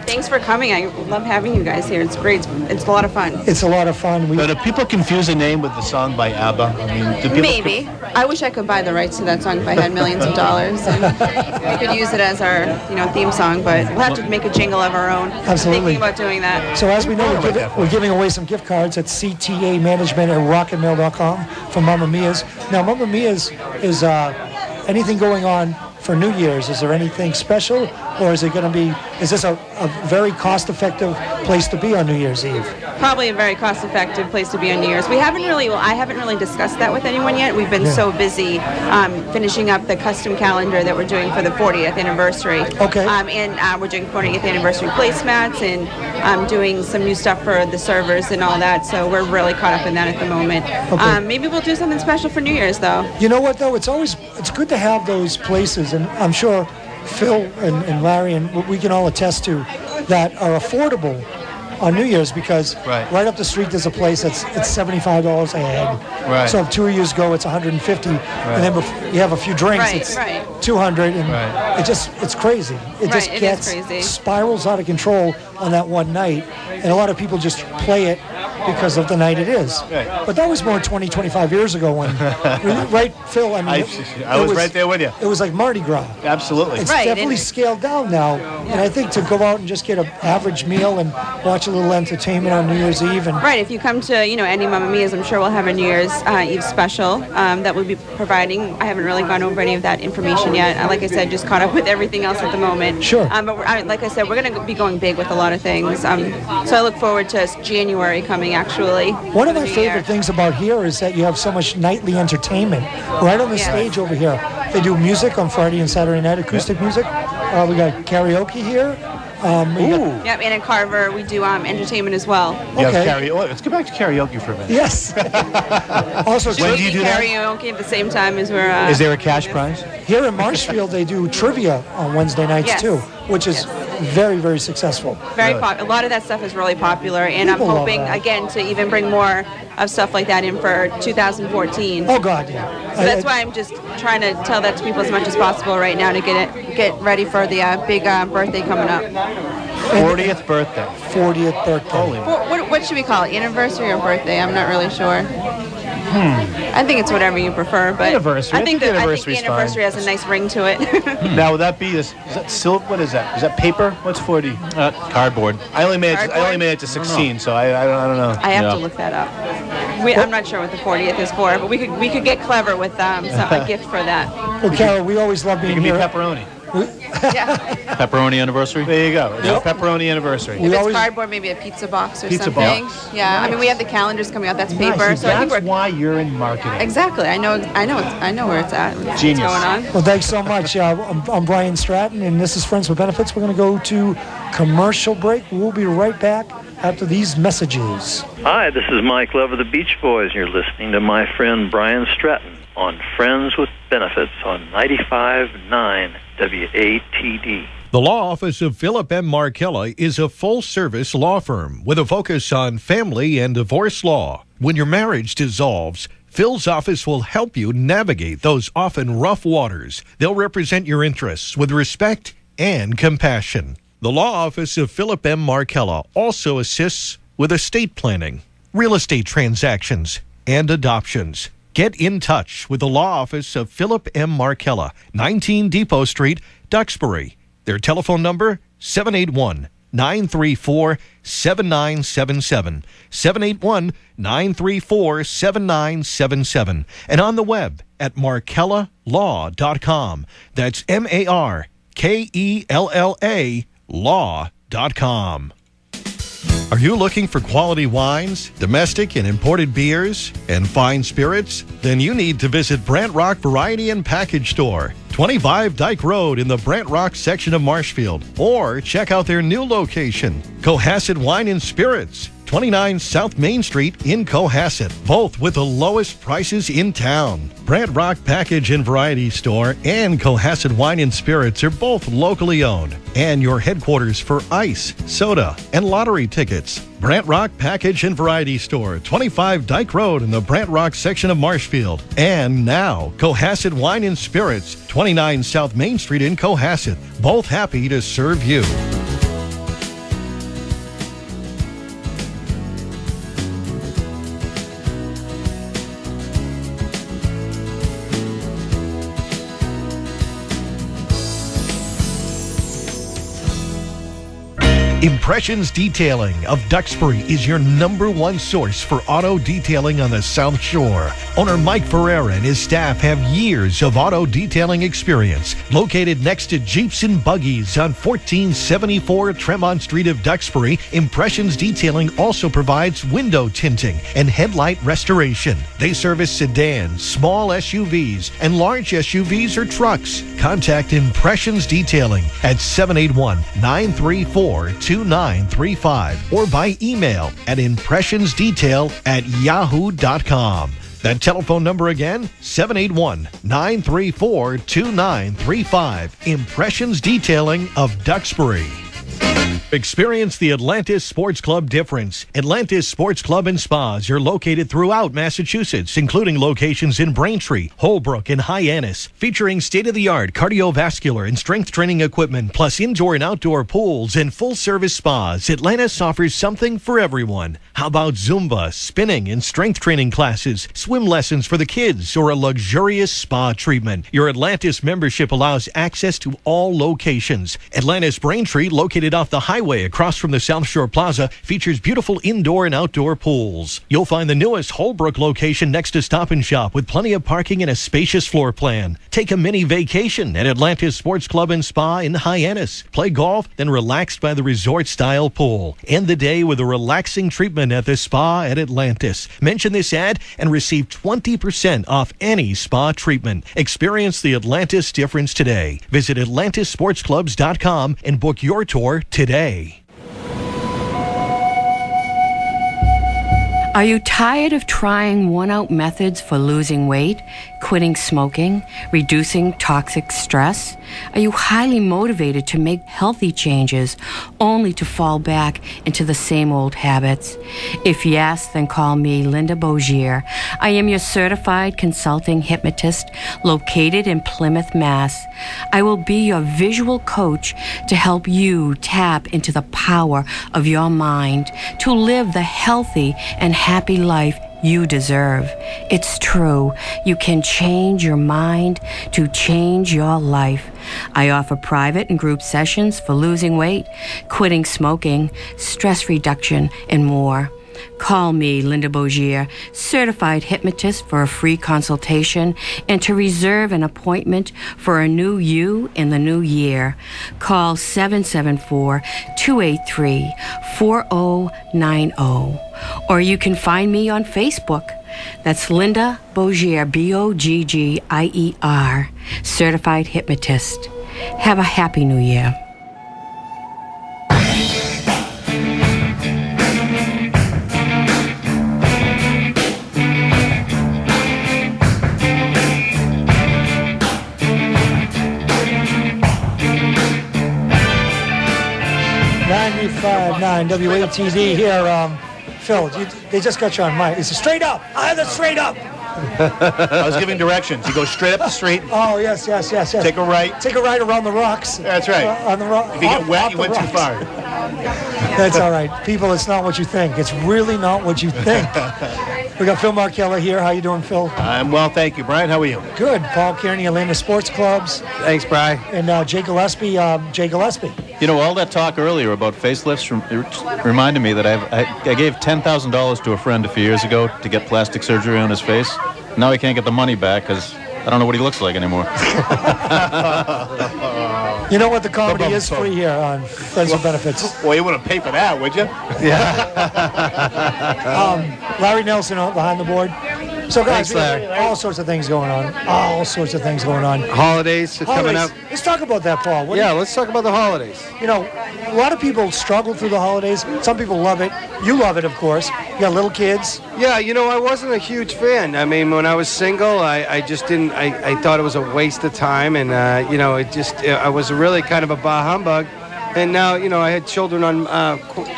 Thanks for coming. I love having you guys here. It's great. It's a lot of fun. It's a lot of fun. But do people confuse the name with the song by ABBA? I mean, do people Maybe. I wish I could buy the rights to that song if I had millions of dollars, and we could use it as our, theme song. But we'll have to make a jingle of our own. Absolutely. Thinking about doing that. So as we know, we're giving away some gift cards at CTA Management at rocketmail.com from Mamma Mia's. Now, Mamma Mia's is anything going on for New Year's? Is there anything special, or is it going to be? Is this a very cost-effective place to be on New Year's Eve? Probably a very cost-effective place to be on New Year's. I haven't really discussed that with anyone yet. We've been so busy finishing up the custom calendar that we're doing for the 40th anniversary. Okay. And we're doing 40th anniversary placemats and doing some new stuff for the servers and all that. So we're really caught up in that at the moment. Okay. Maybe we'll do something special for New Year's, though. You know what, though? It's good to have those places, and I'm sure Phil and Larry and we can all attest to that are affordable on New Year's, because right up the street there's a place it's $75 a head. Right. So if 2 years ago it's $150, and then you have a few drinks, it's $200, and it's crazy. It just gets crazy. spirals out of control on that one night, and a lot of people just play it because of the night it is. Right. But that was more 20, 25 years ago when, right, Phil? I mean, I was right there with you. It was like Mardi Gras. Absolutely. It's Right, definitely and- scaled down now. And I think to go out and just get an average meal and watch a little entertainment on New Year's Eve and Right, if you come to, any Mamma Mia's, I'm sure we'll have a New Year's Eve special that we'll be providing. I haven't really gone over any of that information yet. Like I said, just caught up with everything else at the moment. Sure. But like I said, we're going to be going big with a lot of things. So I look forward to January coming, actually. one of for my the new favorite year. things about here is that you have so much nightly entertainment right on the Yes. stage over here. They do music on Friday and Saturday night, acoustic music. We got karaoke here. We got, Yep, and in Carver, we do entertainment as well. You Okay. have karaoke. Let's go back to karaoke for a minute. yes. Also, When do you do that? Karaoke at the same time as we're... Is there a cash prize? here in Marshfield, they do trivia on Wednesday nights Yes. too, which is very, very successful. Very a lot of that stuff is really popular, and People I'm love hoping that. again to even bring more of stuff like that in for 2014. Oh God, yeah. So that's why I'm just trying to tell that to people as much as possible right now to get ready for the big birthday coming up. 40th birthday. 40th birthday. Holy. What should we call it? Anniversary or birthday? I'm not really sure. I think it's whatever you prefer, but Anniversary. I think I think the anniversary's anniversary has a nice ring to it. Now, would that be this? Is that silk? What is that? Is that paper? What's 40? Cardboard. I only made Cardboard? it to 16, so I don't know. I have Yeah. to look that up. I'm not sure what the 40th is for, but we could get clever with a gift for that. Well, Carol, we always love It being can be here. pepperoni. Yeah. Pepperoni anniversary? There you go. It's a pepperoni anniversary. If it's cardboard, maybe a pizza box or Pizza something. box. Yeah, I mean we have the calendars coming out. That's paper, Nice. so I think That's we're why you're in marketing. exactly. I know where it's at. What's Genius. going on? Well, thanks so much. I'm Brian Stratton, and this is Friends with Benefits. We're going to go to commercial break. We'll be right back after these messages. Hi, this is Mike Love of the Beach Boys, and you're listening to my friend Brian Stratton on Friends with Benefits on 95.9 WATD. The law office of Philip M. Markella is a full-service law firm with a focus on family and divorce law. When your marriage dissolves, Phil's office will help you navigate those often rough waters. They'll represent your interests with respect and compassion. The law office of Philip M. Markella also assists with estate planning, real estate transactions, and adoptions. Get in touch with the law office of Philip M. Markella, 19 Depot Street, Duxbury. Their telephone number, 781-934-7977, 781-934-7977, and on the web at markellalaw.com. That's MARKELLA law.com. Are you looking for quality wines, domestic and imported beers, and fine spirits? Then you need to visit Brant Rock Variety and Package Store, 25 Dyke Road in the Brant Rock section of Marshfield. Or check out their new location, Cohasset Wine and Spirits, 29 South Main Street in Cohasset, both with the lowest prices in town. Brant Rock Package and Variety Store and Cohasset Wine and Spirits are both locally owned and your headquarters for ice, soda, and lottery tickets. Brant Rock Package and Variety Store, 25 Dyke Road in the Brant Rock section of Marshfield. And now, Cohasset Wine and Spirits, 29 South Main Street in Cohasset, both happy to serve you. Impressions Detailing of Duxbury is your #1 source for auto detailing on the South Shore. Owner Mike Ferreira and his staff have years of auto detailing experience. Located next to Jeeps and Buggies on 1474 Tremont Street of Duxbury, Impressions Detailing also provides window tinting and headlight restoration. They service sedans, small SUVs, and large SUVs or trucks. Contact Impressions Detailing at 781-934-2935 or by email at impressionsdetail@yahoo.com. That telephone number again, 781-934-2935. Impressions Detailing of Duxbury. Experience the Atlantis Sports Club difference. Atlantis Sports Club and Spas are located throughout Massachusetts, including locations in Braintree, Holbrook, and Hyannis, featuring state-of-the-art cardiovascular and strength training equipment, plus indoor and outdoor pools and full-service spas. Atlantis offers something for everyone. How about Zumba, spinning, and strength training classes, swim lessons for the kids, or a luxurious spa treatment? Your Atlantis membership allows access to all locations. Atlantis Braintree, located off the highway across from the South Shore Plaza, features beautiful indoor and outdoor pools. You'll find the newest Holbrook location next to Stop and Shop with plenty of parking and a spacious floor plan. Take a mini vacation at Atlantis Sports Club and Spa in Hyannis. Play golf, then relax by the resort-style pool. End the day with a relaxing treatment at the spa at Atlantis. Mention this ad and receive 20% off any spa treatment. Experience the Atlantis difference today. Visit AtlantisSportsClubs.com and book your tour today. Are you tired of trying worn-out methods for losing weight, quitting smoking, reducing toxic stress? Are you highly motivated to make healthy changes only to fall back into the same old habits? If yes, then call me Linda Bogier. I am your certified consulting hypnotist located in Plymouth, Mass. I will be your visual coach to help you tap into the power of your mind to live the healthy and happy life you deserve. It's true. You can change your mind to change your life. I offer private and group sessions for losing weight, quitting smoking, stress reduction, and more. Call me, Linda Bogier, certified hypnotist, for a free consultation and to reserve an appointment for a new you in the new year. Call 774-283-4090. Or you can find me on Facebook. That's Linda Bogier, Boggier, certified hypnotist. Have a happy new year. WATD here. Phil, they just got you on mic. It's straight up. Either straight up. I was giving directions. You go straight up the street. Oh, yes. Take a right. Take a right around the rocks. That's right. On the if you get wet, you went too far. That's all right. People, it's not what you think. It's really not what you think. We got Phil Markella here. How you doing, Phil? I'm well, thank you. Brian, how are you? Good. Paul Kearney, Atlanta Sports Clubs. Thanks, Brian. And Jay Gillespie. You know, all that talk earlier about facelifts reminded me that I gave $10,000 to a friend a few years ago to get plastic surgery on his face. Now he can't get the money back because I don't know what he looks like anymore. You know what? The comedy is free here on Friends with Benefits. Well, you wouldn't pay for that, would you? Yeah. Larry Nelson behind the board. So, guys, Thanks, Larry. all sorts of things going on. All sorts of things going on. Holidays are coming up. Let's talk about that, Paul. Let's talk about the holidays. You know, a lot of people struggle through the holidays. Some people love it. You love it, of course. You got little kids. Yeah, I wasn't a huge fan. I mean, when I was single, I just didn't. I thought it was a waste of time, and I was really kind of a bah humbug. And now, I had children on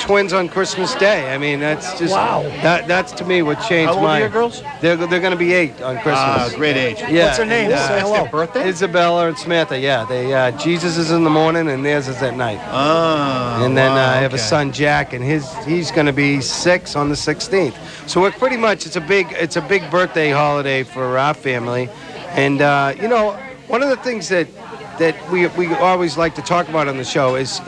twins on Christmas Day. I mean, that's just That's to me what changed How old are your girls? They're going to be 8 on Christmas. Great age. Yeah. What's their name? Say hello. Their birthday? Isabella and Samantha. Yeah, they Jesus is in the morning and theirs is at night. And then I have a son, Jack, and he's going to be 6 on the 16th. So we're pretty much it's a big birthday holiday for our family, and one of the things that we always like to talk about on the show is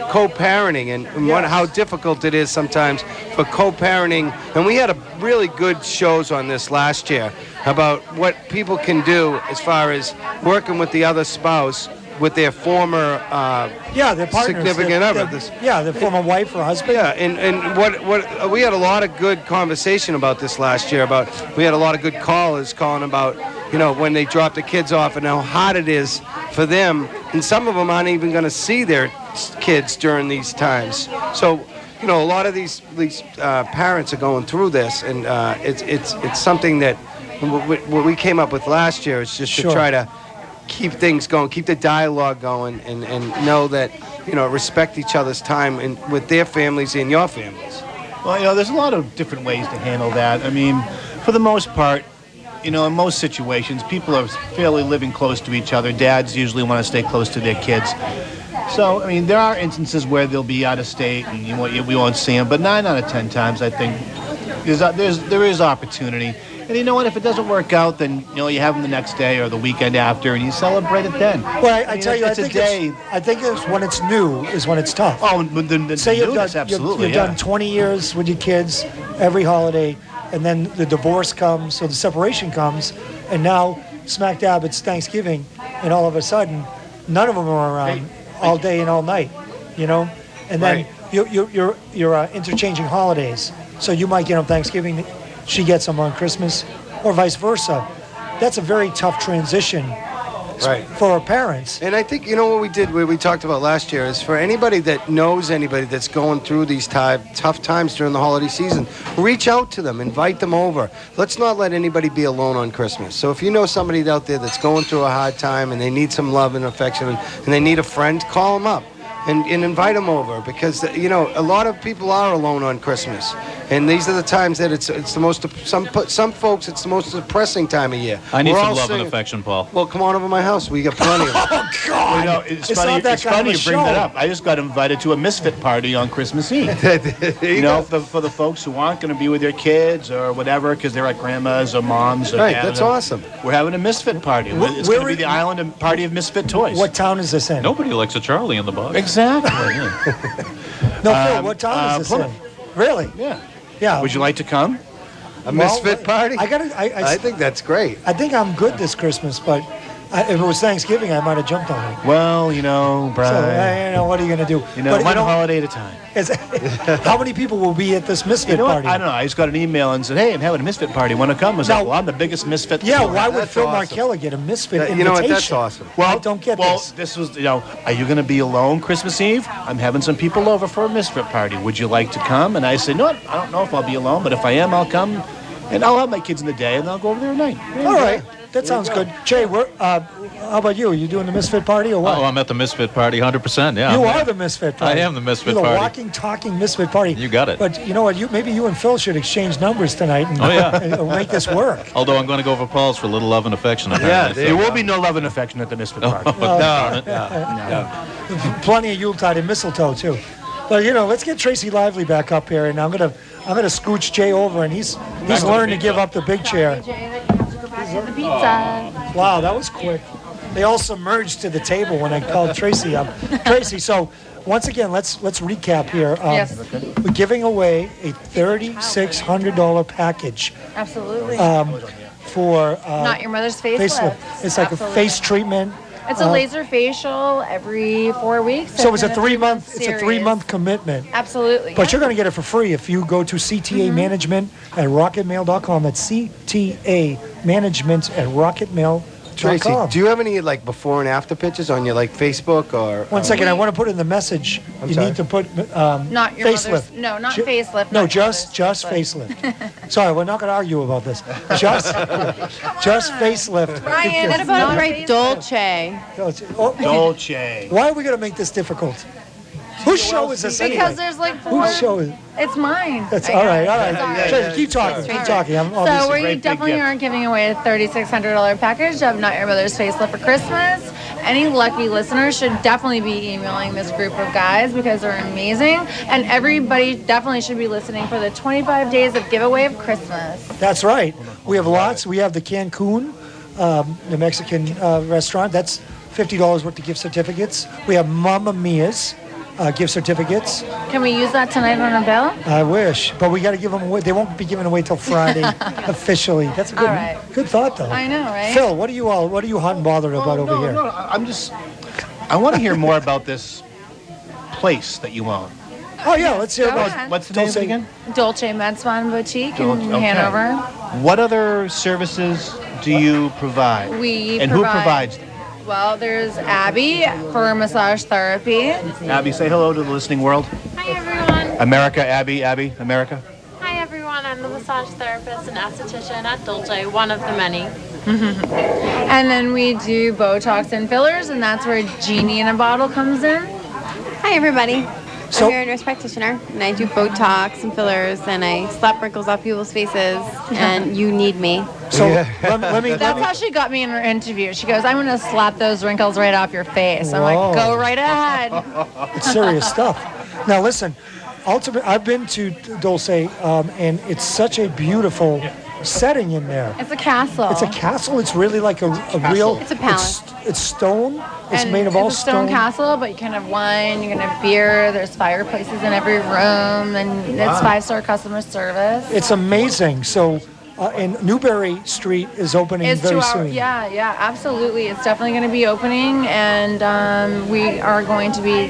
co-parenting and how difficult it is sometimes for co-parenting. And we had a really good shows on this last year about what people can do as far as working with the other spouse with their former their partners, significant other. Their former wife or husband. Yeah, and what we had a lot of good conversation about this last year. We had a lot of good callers calling about when they drop the kids off and how hard it is for them, and some of them aren't even going to see their kids during these times. So a lot of these parents are going through this, and it's something that what we came up with last year is just to try to keep things going, keep the dialogue going, and know that respect each other's time and with their families and your families. Well, there's a lot of different ways to handle that. I mean, for the most part, in most situations, people are fairly living close to each other. Dads usually want to stay close to their kids. So, I mean, there are instances where they'll be out of state and we won't see them. But 9 out of 10 times, I think, there is opportunity. And you know what? If it doesn't work out, then you have them the next day or the weekend after, and you celebrate it then. Well, I tell you, I think it's when it's new is when it's tough. Oh, the say you've done, absolutely. You've done 20 years with your kids every holiday, and then the divorce comes, or the separation comes, and now smack dab it's Thanksgiving, and all of a sudden, none of them are around all day and all night, and then you're interchanging holidays. So you might get on Thanksgiving, she gets them on Christmas, or vice versa. That's a very tough transition for our parents. And I think, what we talked about last year is for anybody that knows anybody that's going through these tough times during the holiday season, reach out to them, invite them over. Let's not let anybody be alone on Christmas. So if you know somebody out there that's going through a hard time and they need some love and affection and they need a friend, call them up. And invite them over, because a lot of people are alone on Christmas, and these are the times that it's the most, some folks it's the most depressing time of year. I need some love and affection, Paul. Well, come on over to my house. We got plenty of them. Oh God! It's funny you bring that up. I just got invited to a misfit party on Christmas Eve. For the folks who aren't going to be with their kids or whatever, because they're at grandma's or mom's. Right, that's awesome. We're having a misfit party. It's going to be the island party of misfit toys. What town is this in? Nobody likes a Charlie in the box. Exactly. No, Phil, what town is this in? Really? Yeah. Yeah. Would you like to come? A misfit party? I think that's great. I think I'm good this Christmas, but if it was Thanksgiving, I might have jumped on it. Well, Brian. So, what are you going to do? One holiday at a time. How many people will be at this misfit party? I don't know. I just got an email and said, "Hey, I'm having a misfit party. Want to come?" I was like, "Well, I'm the biggest misfit." Yeah, why would Phil Markella get a misfit invitation? You know what? That's awesome. Well, I don't get this. This was, are you going to be alone Christmas Eve? I'm having some people over for a misfit party. Would you like to come? And I said, "No, I don't know if I'll be alone, but if I am, I'll come, and I'll have my kids in the day, and I'll go over there at night." All right. That sounds good. Jay, how about you? Are you doing the misfit party or what? Oh, I'm at the misfit party 100%, yeah. You are the misfit party. I am the misfit You're party. the walking, talking misfit party. You got it. But you know what? Maybe you and Phil should exchange numbers tonight and, and make this work. Although I'm going to go for Paul's for a little love and affection. Yeah, there will be no love and affection at the misfit party. No. Plenty of Yuletide and mistletoe, too. But, let's get Tracy Lively back up here, and I'm gonna scooch Jay over, and he's learned to give up the big chair. The pizza. Wow, that was quick. They all submerged to the table when I called Tracy up. Tracy, so once again, let's recap here. Yes. We're giving away a $3,600 package. Absolutely. For Not Your Mother's Facelift. It's like a face treatment. It's a laser facial every 4 weeks. So it's a 3-month. It's a 3-month commitment. Absolutely. But you're going to get it for free if you go to CTA Management at rocketmail.com. That's CTA Management at rocketmail.com. Tracy, do you have any before and after pictures on your Facebook or? One second, I want to put in the message. You need to put not your facelift. Not facelift. No, just facelift. Sorry, we're not going to argue about this. Just facelift. Brian, what about right Dolce? Dolce. Why are we going to make this difficult? Whose show is this anyway? Because there's 4. Whose show is it? It's mine. That's all right. Tracy, keep talking. So we definitely aren't giving away a $3,600 package of Not Your Mother's Facelift for Christmas. Any lucky listeners should definitely be emailing this group of guys because they're amazing. And everybody definitely should be listening for the 25 days of giveaway of Christmas. That's right. We have lots. We have the Cancun, the Mexican restaurant. That's $50 worth of gift certificates. We have Mamma Mia's. Gift certificates. Can we use that tonight on a bill? I wish, but we got to give them away. They won't be given away till Friday officially. That's a good thought, though. I know, right? Phil, what are you hot and bothered about over here? No, I want to hear more about this place that you own. Oh yeah, let's hear about. What's the name of it again? Dolce Mezzman Boutique in Hanover. What other services do you provide? Who provides them? Well, there's Abby for massage therapy. Abby, say hello to the listening world. Hi, everyone. America, Abby, America. Hi, everyone. I'm the massage therapist and esthetician at Dolce, one of the many. And then we do Botox and fillers, and that's where Genie in a Bottle comes in. Hi, Hi, everybody. So- I'm your nurse practitioner, and I do Botox and fillers, and I slap wrinkles off people's faces, and you need me. So let me. That's how she got me in her interview. She goes, I'm going to slap those wrinkles right off your face. I'm Whoa. like, go right ahead. It's serious stuff. Now listen, I've been to Dulce, and it's such a beautiful setting in there. It's a castle. It's a castle. It's really like a real. It's a palace. It's stone. It's And made of all it's a stone castle, but you can have wine, you can have beer, there's fireplaces in every room, and it's 5-star customer service. It's amazing. So, and Newberry Street is opening It's very 2 hours. soon. Yeah, absolutely. It's definitely going to be opening, and we are going to be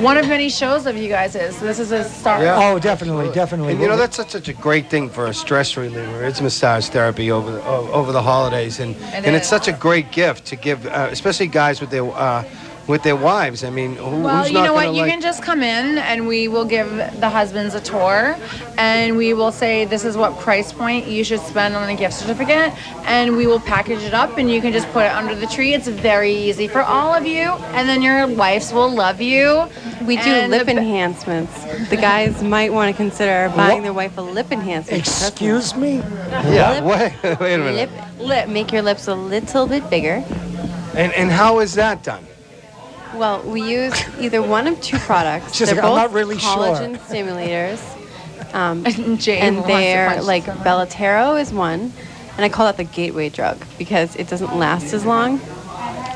one of many shows of you guys. This is a start. Oh, definitely. And you know, that's such a great thing for a stress reliever. It's massage therapy over the holidays, and it's such a great gift to give, especially guys with their wives. I mean, Well, who's you not know what? gonna You like... can just come in, and we will give the husbands a tour, and we will say this is what price point you should spend on a gift certificate, and we will package it up, and you can just put it under the tree. It's very easy for all of you, and then your wives will love you. We do And lip enhancements. The guys might want to consider buying their wife a lip enhancement. Excuse me? Yeah, wait a minute. Lip. Make your lips a little bit bigger. And how is that done? Well, we use either one of two products. She's They're like, I'm both not really collagen sure. stimulators. Jane And wants to they're punch like someone. Bellatero is one, and I call that the gateway drug because it doesn't last as long.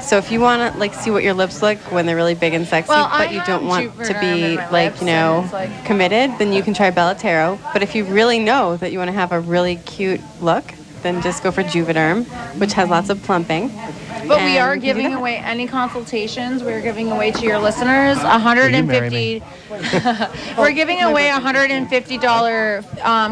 So if you want to like see what your lips look when they're really big and sexy, Well, I but you have don't want to Jupiter be in my like, lips, you and know, it's like- committed, then you can try Bellatero. But if you really know that you want to have a really cute look, then just go for Juvederm, which has lots of plumping. But we And are you can do giving that. away any consultations. We're giving away to your listeners $150. We're giving away $150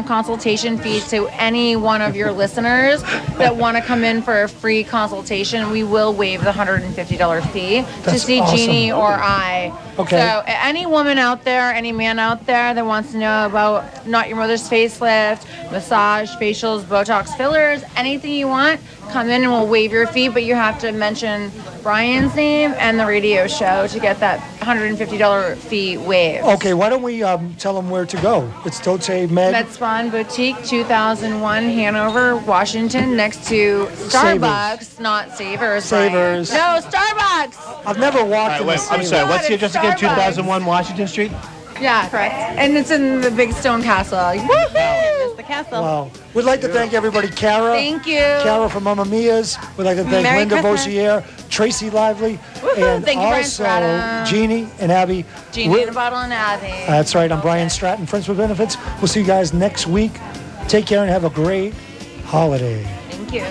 consultation fee to any one of your listeners that want to come in for a free consultation. We will waive the $150 fee to That's see awesome. Jeannie or I. Okay. So any woman out there, any man out there that wants to know about Not Your Mother's facelift, massage, facials, Botox fillers, anything you want, come in and we'll waive your fee, but you have to mention Brian's name and the radio show to get that $150 fee waived. Okay, why don't we tell them where to go? It's Dolce Med. MedSpan Boutique, 2001 Hanover, Washington, next to Starbucks, not Savers. Savers. Brian. No, Starbucks. I've never walked All right, in wait, the I'm Savers. sorry. What's the It's address again? Starbucks. 2001 Washington Street? Yeah, correct. And it's in the big stone castle. Woohoo! It's the castle. Wow. We'd like to thank everybody. Kara. Thank you. Kara from Mamma Mia's. We'd like to thank Merry Linda Christmas. Vosier, Tracy Lively, Woohoo. and Thank you, Brian also Stratton. Jeannie and Abby. Jeannie in a bottle and Abby. That's right. I'm Brian Stratton, Friends with Benefits. We'll see you guys next week. Take care and have a great holiday. Thank you.